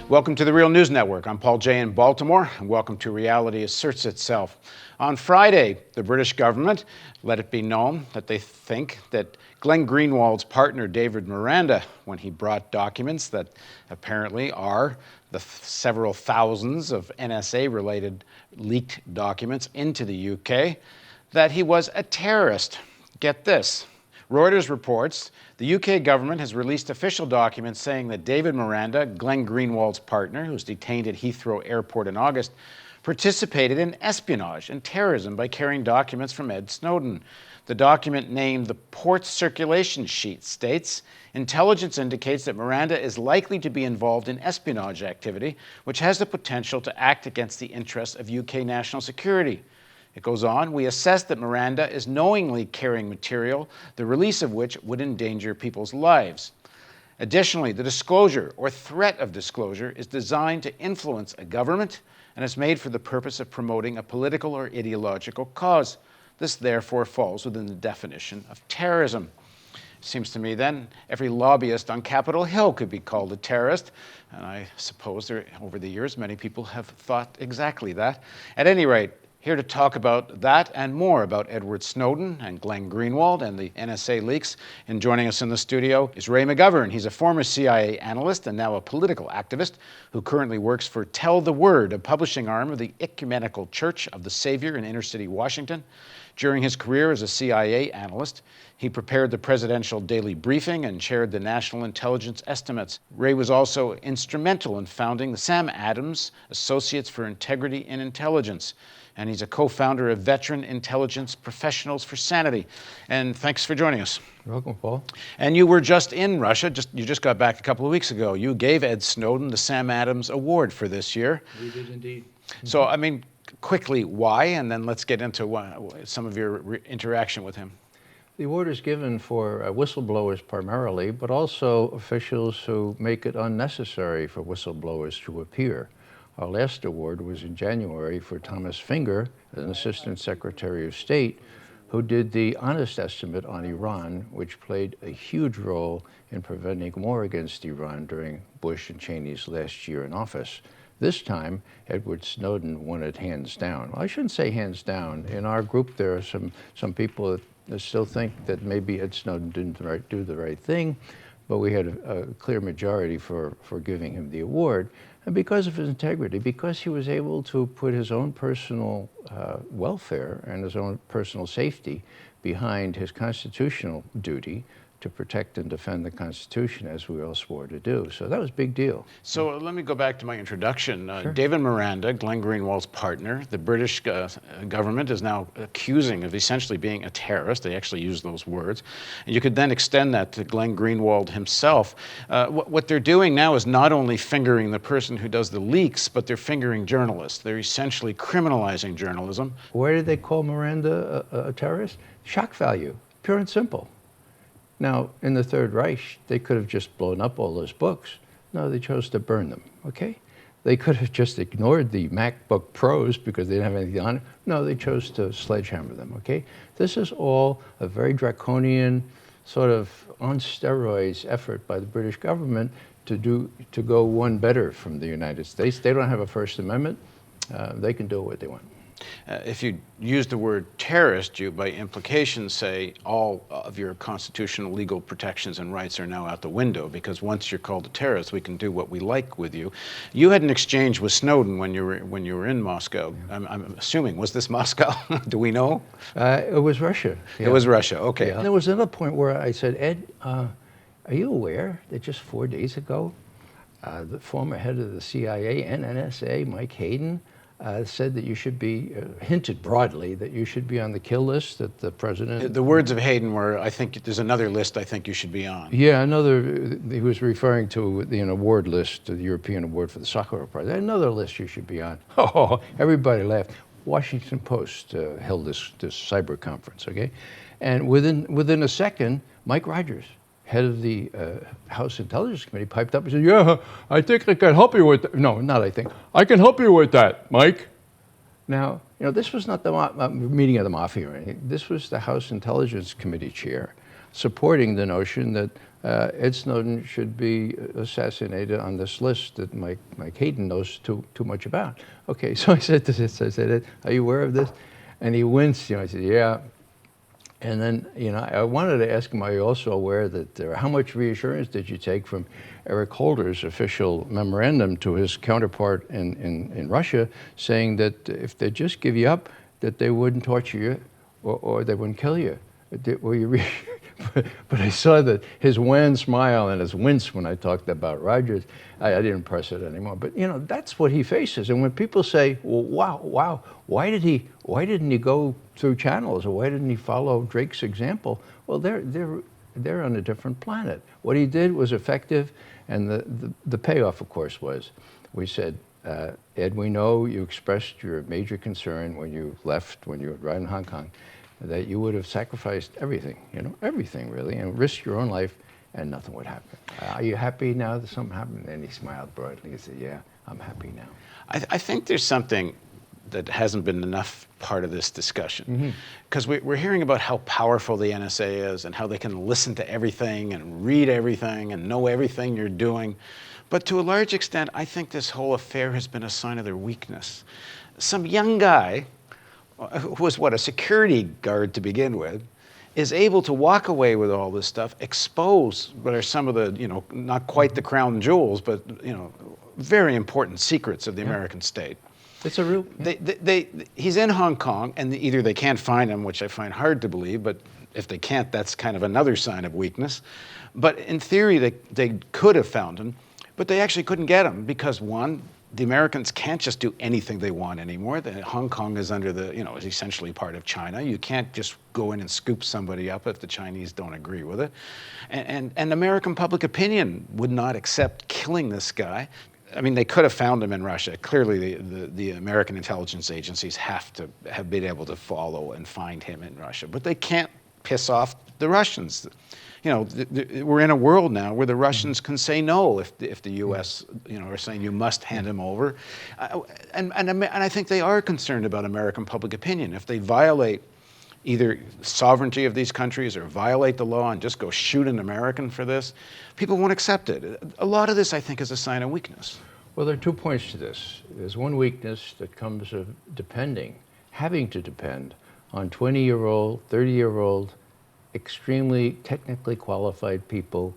Welcome to the Real News Network. I'm Paul Jay in Baltimore, and welcome to Reality Asserts Itself. On Friday, the British government let it be known that they think that Glen Greenwald's partner, David Miranda, when he brought documents that apparently are the several thousands of NSA-related leaked documents into the UK, that he was a terrorist. Get this. Reuters reports the UK government has released official documents saying that David Miranda, Glen Greenwald's partner, who was detained at Heathrow Airport in August, participated in espionage and terrorism by carrying documents from Ed Snowden. The document named the Port Circulation Sheet states, intelligence indicates that Miranda is likely to be involved in espionage activity, which has the potential to act against the interests of UK national security. It goes on, we assess that Miranda is knowingly carrying material, the release of which would endanger people's lives. Additionally, the disclosure or threat of disclosure is designed to influence a government and is made for the purpose of promoting a political or ideological cause. This therefore falls within the definition of terrorism. Seems to me then every lobbyist on Capitol Hill could be called a terrorist, and I suppose over the years many people have thought exactly that. At any rate, here to talk about that and more about Edward Snowden and Glen Greenwald and the NSA leaks, and joining us in the studio is Ray McGovern. He's a former CIA analyst and now a political activist who currently works for Tell the Word, a publishing arm of the Ecumenical Church of the Savior in inner-city Washington. During his career as a CIA analyst, he prepared the presidential daily briefing and chaired the National Intelligence Estimates. Ray was also instrumental in founding the Sam Adams Associates for Integrity in Intelligence, and he's a co-founder of Veteran Intelligence Professionals for Sanity. And thanks for joining us. You're welcome, Paul. And you were just in Russia. You just got back a couple of weeks ago. You gave Ed Snowden the Sam Adams Award for this year. We did indeed. So, I mean, quickly, why? And then let's get into some of your interaction with him. The award is given for whistleblowers primarily, but also officials who make it unnecessary for whistleblowers to appear. Our last award was in January for Thomas Finger, an Assistant Secretary of State, who did the honest estimate on Iran, which played a huge role in preventing war against Iran during Bush and Cheney's last year in office. This time, Edward Snowden won it hands down. Well, I shouldn't say hands down. In our group, there are some people that still think that maybe Ed Snowden didn't do the right thing, but we had a clear majority for giving him the award. And because of his integrity, because he was able to put his own personal welfare and his own personal safety behind his constitutional duty to protect and defend the Constitution, as we all swore to do. So that was a big deal. So let me go back to my introduction. Sure. David Miranda, Glen Greenwald's partner, the British government is now accusing of essentially being a terrorist. They actually use those words. And you could then extend that to Glen Greenwald himself. What they're doing now is not only fingering the person who does the leaks, but they're fingering journalists. They're essentially criminalizing journalism. Why did they call Miranda a terrorist? Shock value, pure and simple. Now, in the Third Reich, they could have just blown up all those books. No, they chose to burn them, okay? They could have just ignored the MacBook Pros because they didn't have anything on it. No, they chose to sledgehammer them, okay? This is all a very draconian, sort of on steroids effort by the British government to go one better from the United States. They don't have a First Amendment. They can do what they want. If you use the word terrorist, you by implication say all of your constitutional legal protections and rights are now out the window, because once you're called a terrorist, we can do what we like with you. You had an exchange with Snowden when you were in Moscow. Yeah. I'm assuming, was this Moscow? Do we know? It was Russia. Yeah. It was Russia, okay. Yeah. And there was another point where I said, Ed, are you aware that just 4 days ago, the former head of the CIA and NSA, Mike Hayden, said that you should be, hinted broadly, that you should be on the kill list, that the president... The words of Hayden were, I think there's another list I think you should be on. Yeah, he was referring to an award list, the European Award for the Sakharov Prize. Another list you should be on. Oh, everybody laughed. Washington Post held this cyber conference, okay? And within a second, Mike Rogers, head of the House Intelligence Committee, piped up and said, yeah, I think I can help you with that. No, not I think. I can help you with that, Mike. Now, this was not the meeting of the mafia or anything. This was the House Intelligence Committee chair. supporting the notion that Ed Snowden should be assassinated on this list that Mike Hayden knows too much about. Okay, so I said this, I said, are you aware of this? And he winced, I said, yeah. And then, I wanted to ask him, are you also aware that how much reassurance did you take from Eric Holder's official memorandum to his counterpart in Russia, saying that if they just give you up, that they wouldn't torture you or they wouldn't kill you? Were you but I saw that his wan smile and his wince when I talked about Rogers. I didn't press it anymore. But that's what he faces. And when people say, "Well, wow, why didn't he go through channels, or why didn't he follow Drake's example?" Well, they're on a different planet. What he did was effective, and the payoff, of course, was we said, Ed, we know you expressed your major concern when you left, when you were in Hong Kong, that you would have sacrificed everything, everything really, and risked your own life, and nothing would happen. Are you happy now that something happened? And he smiled broadly and said, yeah, I'm happy now. I think there's something that hasn't been enough part of this discussion. Because we're hearing about how powerful the NSA is and how they can listen to everything and read everything and know everything you're doing. But to a large extent, I think this whole affair has been a sign of their weakness. Some young guy who was a security guard to begin with, is able to walk away with all this stuff, expose what are some of the, not quite the crown jewels, but, very important secrets of the American state. It's a real... He's in Hong Kong, and either they can't find him, which I find hard to believe, but if they can't, that's kind of another sign of weakness. But in theory, they could have found him, but they actually couldn't get him because, one, the Americans can't just do anything they want anymore. Hong Kong is under is essentially part of China. You can't just go in and scoop somebody up if the Chinese don't agree with it. And American public opinion would not accept killing this guy. I mean, they could have found him in Russia. Clearly, the American intelligence agencies have been able to follow and find him in Russia. But they can't piss off the Russians. We're in a world now where the Russians can say no if the U.S. are saying you must hand him over, and I think they are concerned about American public opinion. If they violate either sovereignty of these countries or violate the law and just go shoot an American for this, people won't accept it. A lot of this, I think, is a sign of weakness. Well, there are 2 points to this. There's one weakness that comes of having to depend on 20-year-old, 30-year-old, extremely technically qualified people,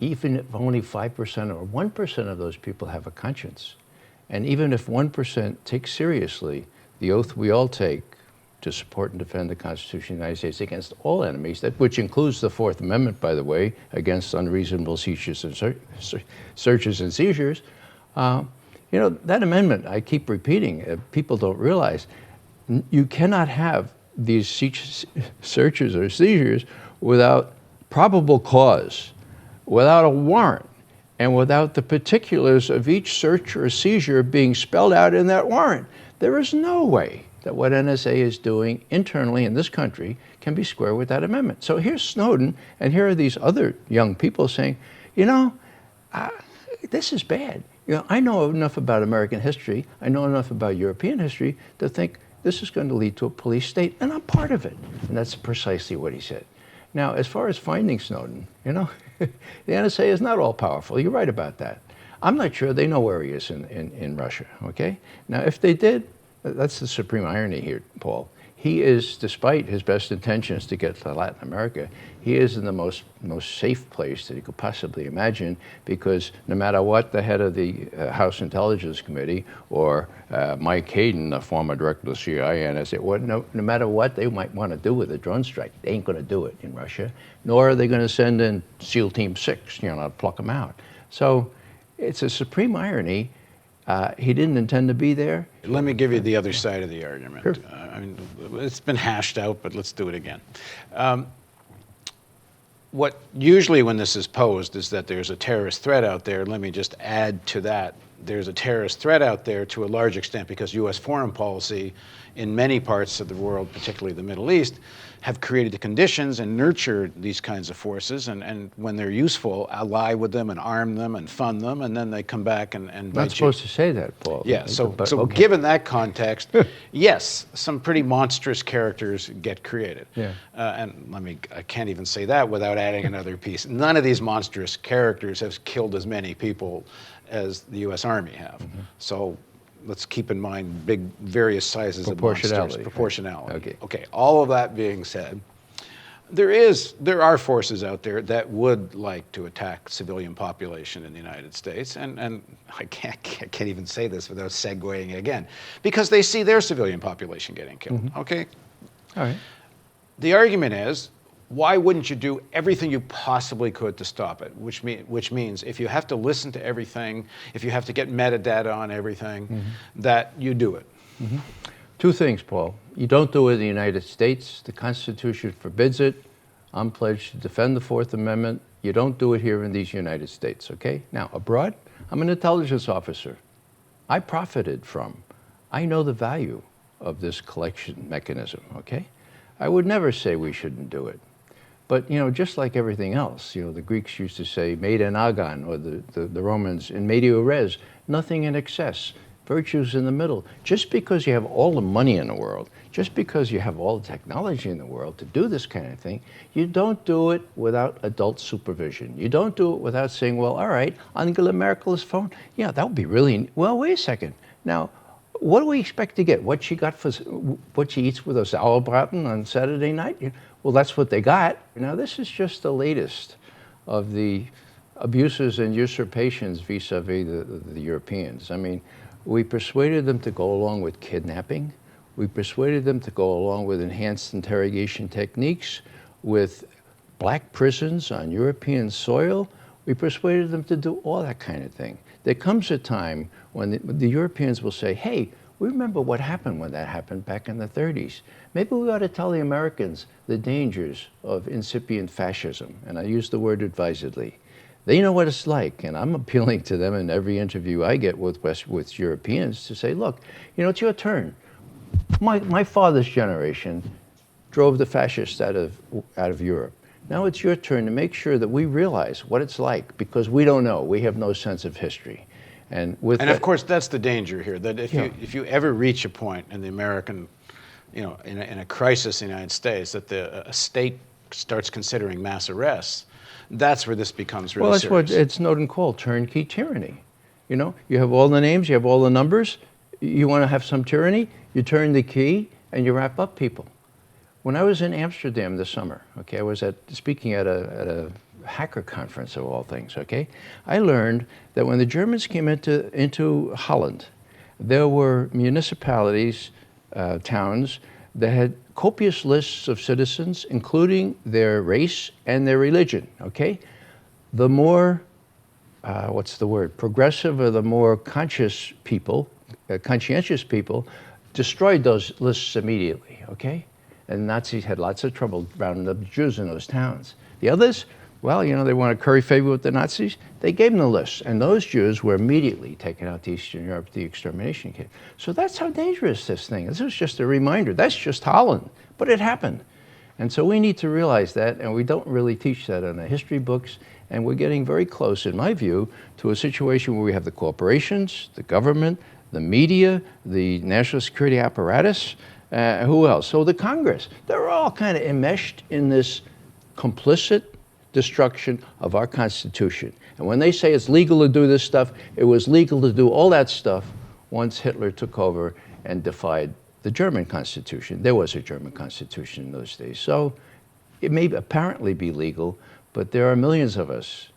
even if only 5% or 1% of those people have a conscience. And even if 1% takes seriously the oath we all take to support and defend the Constitution of the United States against all enemies, which includes the Fourth Amendment, by the way, against unreasonable searches and seizures, that amendment, I keep repeating, people don't realize, you cannot have these searches or seizures without probable cause, without a warrant, and without the particulars of each search or seizure being spelled out in that warrant. There is no way that what NSA is doing internally in this country can be square with that amendment. So here's Snowden, and here are these other young people saying, this is bad. I know enough about American history, I know enough about European history to think this is going to lead to a police state, and I'm part of it. And that's precisely what he said. Now, as far as finding Snowden, the NSA is not all powerful. You're right about that. I'm not sure they know where he is in Russia, okay? Now, if they did, that's the supreme irony here, Paul. He is, despite his best intentions to get to Latin America, he is in the most safe place that he could possibly imagine, because no matter what the head of the House Intelligence Committee or Mike Hayden, the former director of the CIA, and I say, no matter what they might want to do with a drone strike, they ain't going to do it in Russia, nor are they going to send in SEAL Team 6, to pluck them out. So it's a supreme irony. He didn't intend to be there. Let me give you the other side of the argument. Sure. It's been hashed out, but let's do it again. What usually when this is posed is that there's a terrorist threat out there. Let me just add to that there's a terrorist threat out there to a large extent because U.S. foreign policy in many parts of the world, particularly the Middle East, have created the conditions and nurtured these kinds of forces, and when they're useful, ally with them and arm them and fund them, and then they come back and bite Not supposed to say that, Paul. Yeah, so Okay. given that context, yes, some pretty monstrous characters get created. Yeah. And I can't even say that without adding another piece. None of these monstrous characters have killed as many people as the U.S. Army have. Mm-hmm. So let's keep in mind various sizes of monsters. Proportionality. Proportionality. Okay. Okay, all of that being said, there are forces out there that would like to attack civilian population in the United States, and I can't even say this without segueing again, because they see their civilian population getting killed. Mm-hmm. Okay? All right. The argument is, why wouldn't you do everything you possibly could to stop it? Which means if you have to listen to everything, if you have to get metadata on everything, Mm-hmm. that you do it. Mm-hmm. Two things, Paul. You don't do it in the United States. The Constitution forbids it. I'm pledged to defend the Fourth Amendment. You don't do it here in these United States, okay? Now, abroad, I'm an intelligence officer. I profited from, I know the value of this collection mechanism, okay? I would never say we shouldn't do it. But, just like everything else, the Greeks used to say, mede in agan, or the Romans, in medio res, nothing in excess, virtues in the middle. Just because you have all the money in the world, just because you have all the technology in the world to do this kind of thing, you don't do it without adult supervision. You don't do it without saying, well, all right, Angela Merkel's phone, yeah, that would be really, well, wait a second. Now, what do we expect to get? What she eats with us sauerbraten on Saturday night? Well, that's what they got. Now, this is just the latest of the abuses and usurpations vis-a-vis the Europeans. I mean, we persuaded them to go along with kidnapping. We persuaded them to go along with enhanced interrogation techniques, with black prisons on European soil. We persuaded them to do all that kind of thing. There comes a time when the Europeans will say, hey, we remember what happened when that happened back in the 30s. Maybe we ought to tell the Americans the dangers of incipient fascism. And I use the word advisedly. They know what it's like, and I'm appealing to them in every interview I get with Europeans to say, look, it's your turn. My father's generation drove the fascists out of Europe. Now it's your turn to make sure that we realize what it's like, because we don't know. We have no sense of history. And of course, that's the danger here, that if you ever reach a point in the American, in a crisis in the United States, that a state starts considering mass arrests, that's where this becomes really serious. Well, that's what Snowden called turnkey tyranny. You have all the names, you have all the numbers. You want to have some tyranny, you turn the key and you wrap up people. When I was in Amsterdam this summer, okay, I was speaking at a hacker conference of all things, okay, I learned that when the Germans came into Holland, there were municipalities, towns, that had copious lists of citizens, including their race and their religion, okay? The more, progressive or the more conscientious people destroyed those lists immediately, okay? And Nazis had lots of trouble rounding up Jews in those towns. The others, well, they want to curry favor with the Nazis. They gave them the list, and those Jews were immediately taken out to Eastern Europe, the extermination camp. So that's how dangerous this thing is. This was just a reminder. That's just Holland, but it happened. And so we need to realize that, and we don't really teach that in the history books, and we're getting very close, in my view, to a situation where we have the corporations, the government, the media, the national security apparatus, who else? So the Congress. They're all kind of enmeshed in this complicit destruction of our Constitution. And when they say it's legal to do this stuff, it was legal to do all that stuff once Hitler took over and defied the German Constitution. There was a German Constitution in those days. So it may apparently be legal, but there are millions of us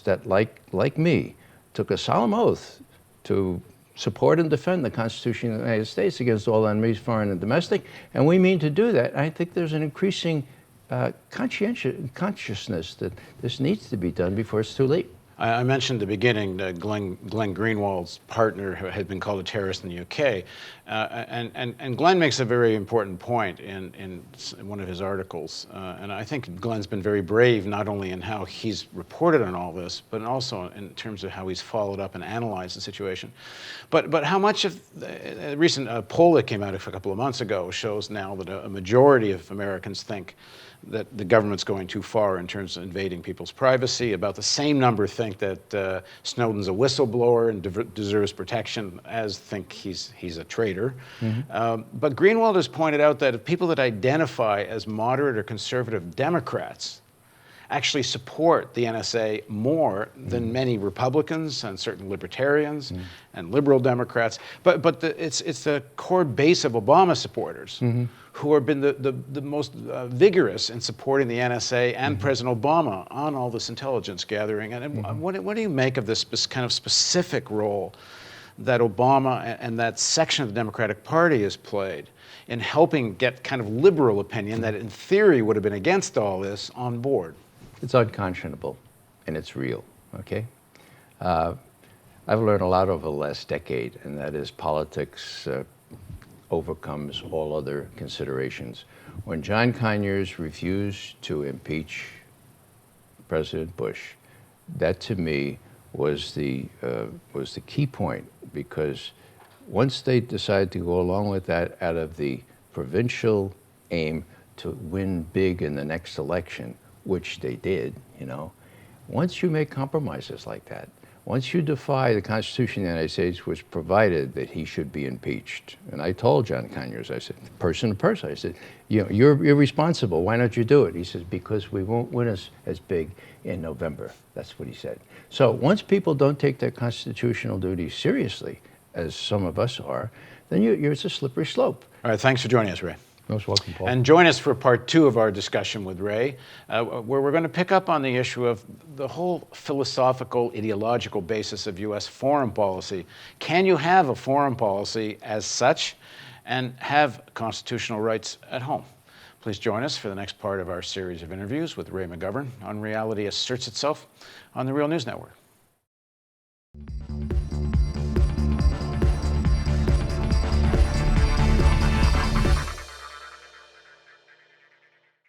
that, like me, took a solemn oath to support and defend the Constitution of the United States against all enemies, foreign and domestic, and we mean to do that. I think there's an increasing consciousness that this needs to be done before it's too late. I mentioned at the beginning that Glen Greenwald's partner had been called a terrorist in the UK. And Glen makes a very important point in one of his articles. And I think Glen's been very brave, not only in how he's reported on all this, but also in terms of how he's followed up and analyzed the situation. But how much of a recent poll that came out a couple of months ago shows now that a majority of Americans think that the government's going too far in terms of invading people's privacy. About the same number think that Snowden's a whistleblower and deserves protection, as think he's a traitor. But Greenwald has pointed out that people that identify as moderate or conservative Democrats actually support the NSA more than many Republicans and certain libertarians and liberal Democrats. But it's the core base of Obama supporters who have been the most vigorous in supporting the NSA and President Obama on all this intelligence gathering. And what do you make of this kind of specific role that Obama and that section of the Democratic Party has played in helping get kind of liberal opinion that in theory would have been against all this on board? It's unconscionable, and it's real, okay? I've learned a lot over the last decade, and that is politics overcomes all other considerations. When John Conyers refused to impeach President Bush, that to me was the key point, because once they decided to go along with that out of the provincial aim to win big in the next election, which they did, you know, once you make compromises like that, once you defy the Constitution of the United States, which provided that he should be impeached, and I told John Conyers, I said, person to person, I said, you know, you're responsible, why don't you do it? He says, because we won't win as big in November. That's what he said. So once people don't take their constitutional duties seriously, as some of us are, then it's a slippery slope. All right, thanks for joining us, Ray. Most welcome, Paul. And join us for part 2 of our discussion with Ray, where we're going to pick up on the issue of the whole philosophical, ideological basis of U.S. foreign policy. Can you have a foreign policy as such and have constitutional rights at home? Please join us for the next part of our series of interviews with Ray McGovern on Reality Asserts Itself on the Real News Network.